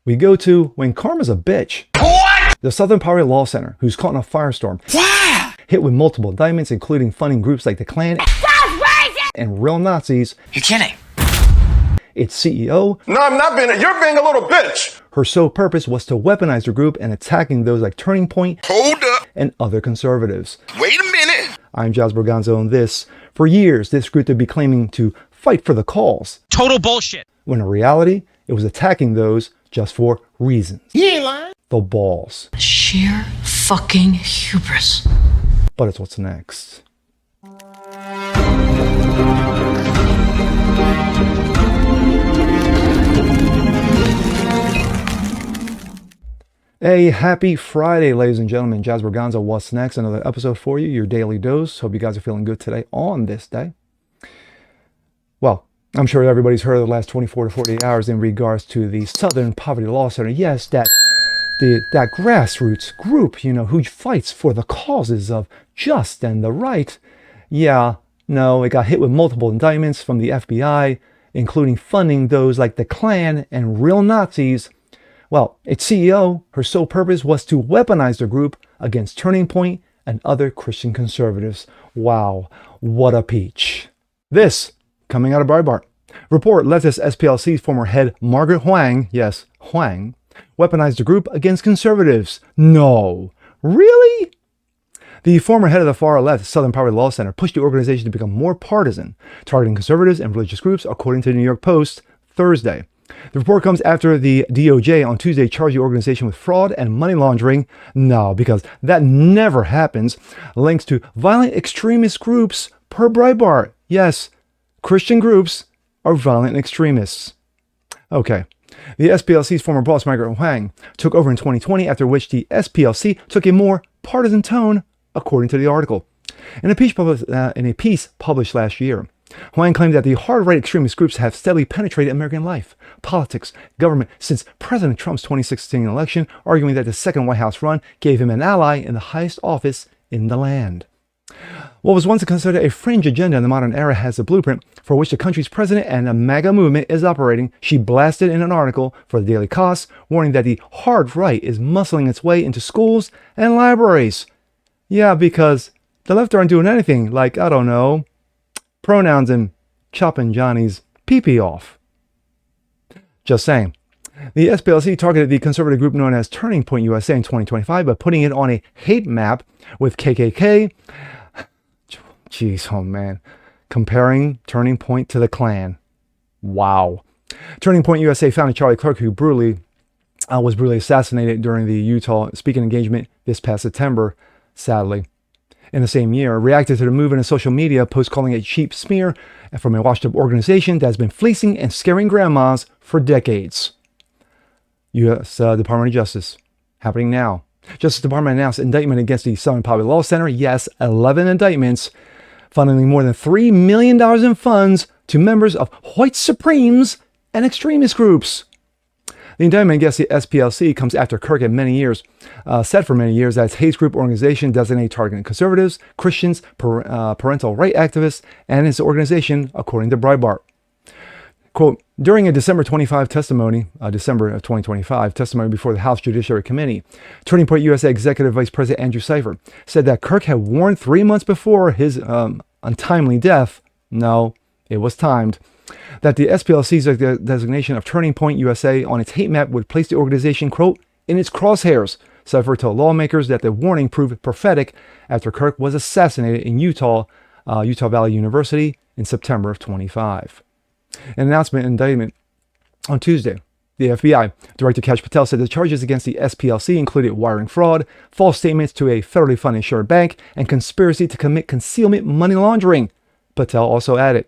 We go to when karma's a bitch. What? The Southern Poverty Law Center, who's caught in a firestorm. Wow. Hit with multiple indictments, including funding groups like the Klan and real Nazis. You're kidding. Its CEO, No, I'm not you're being a little bitch. her sole purpose was to weaponize the group and attacking those like Turning Point Hold up. and other conservatives. Wait a minute. I'm Jazz Berganzo on this. For years, this group would be claiming to fight for the cause, Total bullshit. when in reality, it was attacking those just for reasons. You ain't lying. The balls. Sheer fucking hubris. But it's what's next. A happy Friday, ladies and gentlemen. Jazz Berganza, what's next? Another episode for you, your daily dose. Hope you guys are feeling good today on this day. Well, I'm sure everybody's heard of the last 24 to 48 hours in regards to the Southern Poverty Law Center. Yes, that grassroots group, who fights for the causes of just and the right. Yeah, no, it got hit with multiple indictments from the FBI, including funding those like the Klan and real Nazis. Well, its CEO, her sole purpose was to weaponize the group against Turning Point and other Christian conservatives. Wow, what a peach. This, coming out of Breitbart. Report leftist SPLC's former head Margaret Huang, yes, Huang, weaponized the group against conservatives. No, really? The former head of the far-left Southern Poverty Law Center pushed the organization to become more partisan, targeting conservatives and religious groups, according to the New York Post Thursday. The report comes after the DOJ on Tuesday charged the organization with fraud and money laundering. No, because that never happens. Links to violent extremist groups per Breitbart. Yes, Christian groups are violent extremists. Okay. The SPLC's former boss, Margaret Huang, took over in 2020, after which the SPLC took a more partisan tone, according to the article. In a piece published last year, Huang claimed that the hard-right extremist groups have steadily penetrated American life, politics, government since President Trump's 2016 election, arguing that the second White House run gave him an ally in the highest office in the land. What was once considered a fringe agenda in the modern era has a blueprint for which the country's president and the MAGA movement is operating, she blasted in an article for the Daily Kos, warning that the hard right is muscling its way into schools and libraries. Yeah, because the left aren't doing anything like, I don't know, pronouns and chopping Johnny's pee-pee off. Just saying. The SPLC targeted the conservative group known as Turning Point USA in 2025 by putting it on a hate map with KKK. Jeez, oh man. Comparing Turning Point to the Klan. Wow. Turning Point USA founder Charlie Clerk, who was brutally assassinated during the Utah speaking engagement this past September, sadly. In the same year, reacted to the movement in social media, post calling it a cheap smear from a washed-up organization that has been fleecing and scaring grandmas for decades. U.S. Department of Justice, happening now. Justice Department announced indictment against the Southern Poverty Law Center. Yes, 11 indictments, funneling more than $3 million in funds to members of white supremes and extremist groups. The indictment against the SPLC comes after Kirk had said for many years that its hate group organization designated targeting conservatives, Christians, parental right activists, and his organization, according to Breitbart. Quote, during a December of 2025 testimony before the House Judiciary Committee, Turning Point USA Executive Vice President Andrew Cipher said that Kirk had warned 3 months before his untimely death, no, it was timed, that the SPLC's designation of Turning Point USA on its hate map would place the organization, quote, in its crosshairs. Cipher told lawmakers that the warning proved prophetic after Kirk was assassinated in Utah Valley University in September of 25. An announcement indictment on Tuesday. The FBI Director Kash Patel said the charges against the SPLC included wiring fraud, false statements to a federally funded insured bank, and conspiracy to commit concealment money laundering. Patel also added,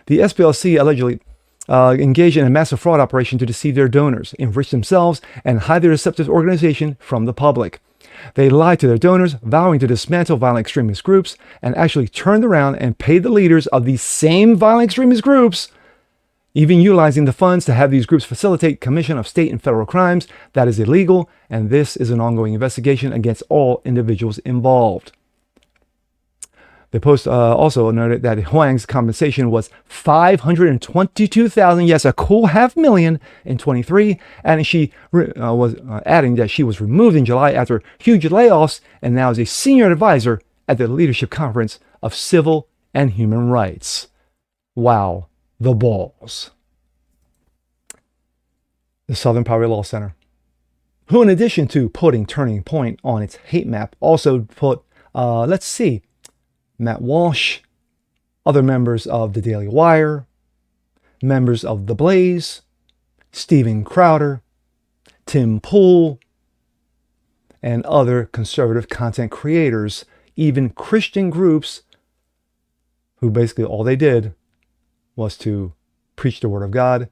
the SPLC allegedly engaged in a massive fraud operation to deceive their donors, enrich themselves, and hide their deceptive organization from the public. They lied to their donors, vowing to dismantle violent extremist groups, and actually turned around and paid the leaders of these same violent extremist groups, even utilizing the funds to have these groups facilitate commission of state and federal crimes. That is illegal, and this is an ongoing investigation against all individuals involved. The Post also noted that Huang's compensation was $522,000, yes, a cool $500,000 in 23, and she was adding that she was removed in July after huge layoffs and now is a senior advisor at the Leadership Conference of Civil and Human Rights. Wow, the balls. The Southern Poverty Law Center, who in addition to putting Turning Point on its hate map, also put, Matt Walsh, other members of the Daily Wire, members of The Blaze, Steven Crowder, Tim Pool, and other conservative content creators, even Christian groups who basically all they did was to preach the Word of God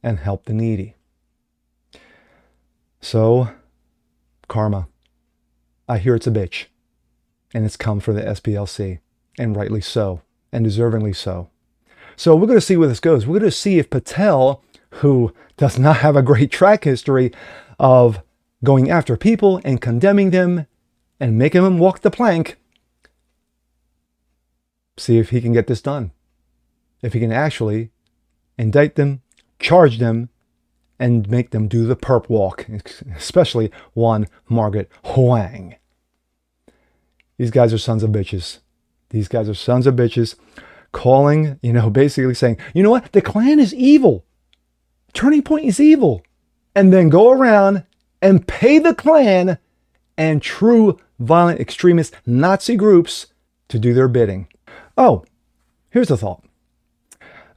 and help the needy. So, karma. I hear it's a bitch. And it's come for the SPLC, and rightly so, and deservingly so. So we're going to see where this goes. We're going to see if Patel, who does not have a great track history of going after people and condemning them and making them walk the plank, see if he can get this done. If he can actually indict them, charge them, and make them do the perp walk, especially one Margaret Huang. These guys are sons of bitches. These guys are sons of bitches calling, basically saying, you know what? The Klan is evil. Turning Point is evil. And then go around and pay the Klan and true violent extremist Nazi groups to do their bidding. Oh, here's a thought.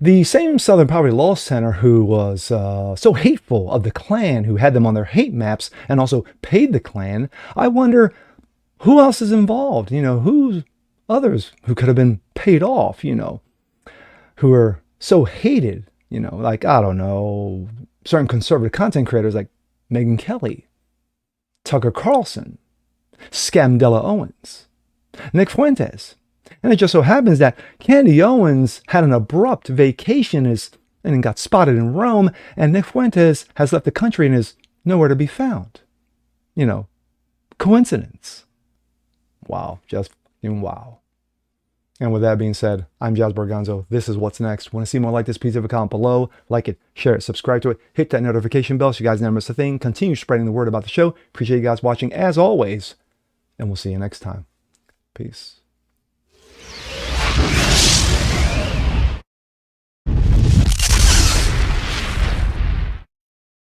The same Southern Poverty Law Center who was so hateful of the Klan, who had them on their hate maps and also paid the Klan, I wonder who else is involved? Who's others who could have been paid off, who are so hated, like, I don't know, certain conservative content creators like Megyn Kelly, Tucker Carlson, Scamdella Owens, Nick Fuentes. And it just so happens that Candy Owens had an abrupt vacation and got spotted in Rome, and Nick Fuentes has left the country and is nowhere to be found. Coincidence. Wow, just wow. And with that being said, I'm Jazz Borganzo. This is What's Next. Want to see more like this? Please leave a comment below. Like it, share it, subscribe to it. Hit that notification bell so you guys never miss a thing. Continue spreading the word about the show. Appreciate you guys watching as always. And we'll see you next time. Peace.